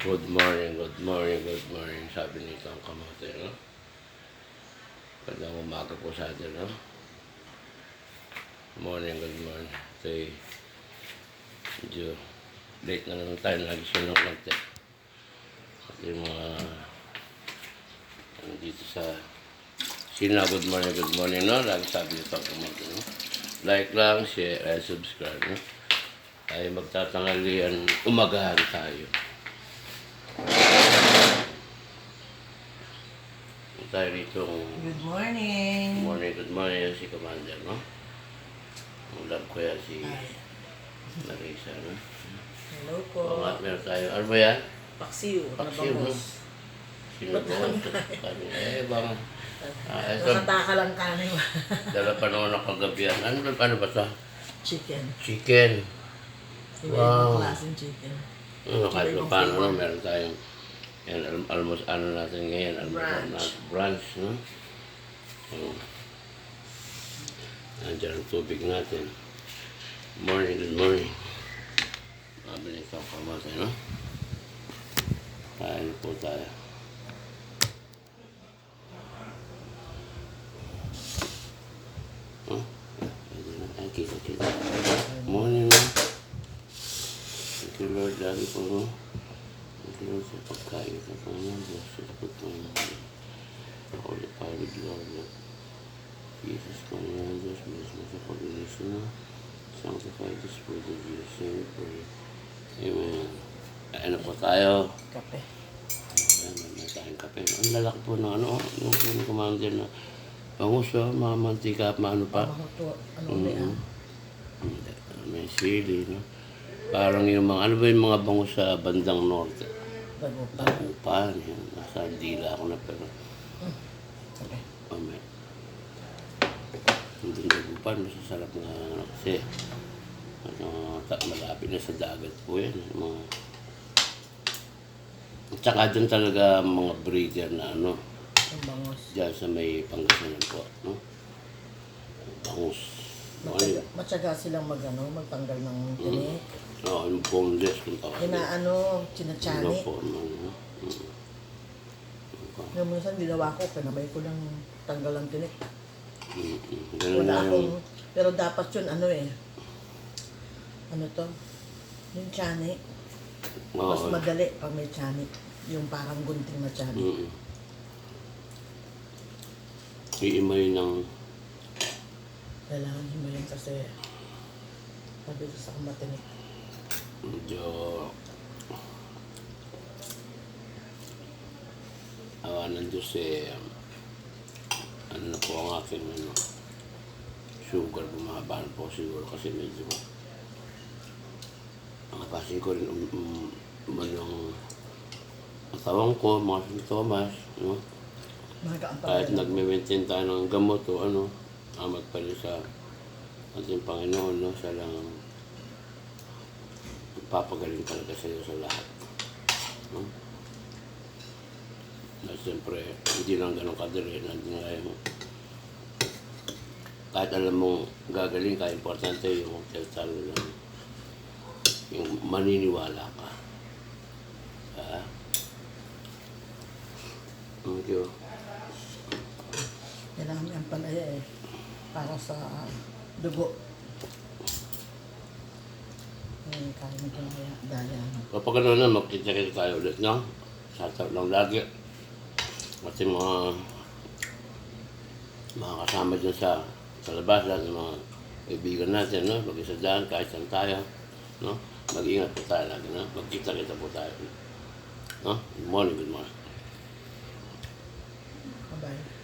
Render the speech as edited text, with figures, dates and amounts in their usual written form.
Good morning, good morning, good morning. Sabi nito ang kamote, no? Magandang umaga po sa atin, no? Morning, good morning. Ito'y medyo late na naman tayo. Nagising ng konti. At yung mga dito sa Sina, good morning, no? Lagi sabi nito ang kamote, no? Like lang, share, and subscribe, no? Tayo magtatangalian, umagahan tayo. Tayo rito. Good morning. Good morning si Commander, no? Ang love ko yan si Marisa, no? Hello po. Oo nga, meron tayo. Ano ba yan? Paksiw. Paksiw, no? Sino ba? Bang. Ito, Nakataka lang kanin. dala pa naman ako kagabi yan. Ano ba ito? Chicken. Chicken. Iba-ibang klaseng chicken. Kahit pa paano, no? Meron tayong yan, almost ano natin ngayon, brunch, no? Nandiyan ang tubig natin. Good morning. Mabilis ang kamote, no? Kain po tayo. Ay, kita. Morning, no? Thank you, Lord, lagi po, no? Lord, sa pagkain sa Panginoon, Diyos, sa pagkain ako ulit tayo with Lord. Jesus, Panginoon, Diyos, bless mo sa pag-inisip na. Sanctify this food of Jesus, name, pray. Amen. Ano po tayo? Kape. Ayan, may tayong kape. Ang lalaki po na ano, yung commander na bangus, mga mantika, maano pa. Ano ba yan? May sili, no? Parang yung mga, ano ba yung mga bangus sa bandang norte? Bagupan. Nasa dila ako na pero Okay. may hindi bagupan. Masasarap na ano, kasi malapit na sa dagat po yan. At saka dyan talaga mga breeder na ano. Ang bangus. Dyan sa may Pangasinan po. No? Bangus. Matyaga silang magtanggal ng tinik. Oo, yung boneless kung tawag. Chinachani. Yung minsan ginawa ko, pinamay ko ng tanggal ng tinik. Wala akong, pero dapat yun ano to? Yung chani. Mas madali pag may chani. Yung parang gunting na chani. Iimay ng Kailangan mo yun kasi mabilis ako matinik. medyo awa ng Diyos ano na po ang aking sugar, bumaba na po siguro kasi medyo nakapasin ko rin yung katawan ko, mga sintomas, no? Kahit nagme-maintain tayo ng gamot o ano, amat pa rin sa ating Panginoon, no? Siya lang papagaling talaga sa iyo sa lahat. No? Na siyempre, hindi lang ganun kadali. Kahit alam mong gagaling ka, importante yung talo lang. Yung maniniwala ka. Thank you. Kailangan yung palaya para sa dugo. Kain ko na dahil Kapag ano na, magkita-kita tayo ulit, no? Sasarap lang lagi. Kasi mga kasama dyan sa labas, lahat ng mga kaibigan natin, no? Mag-isa dyan, kahit saan tayo, no? Mag-ingat po tayo lagi, no? Magkita-kita po tayo. No? Good morning. bye.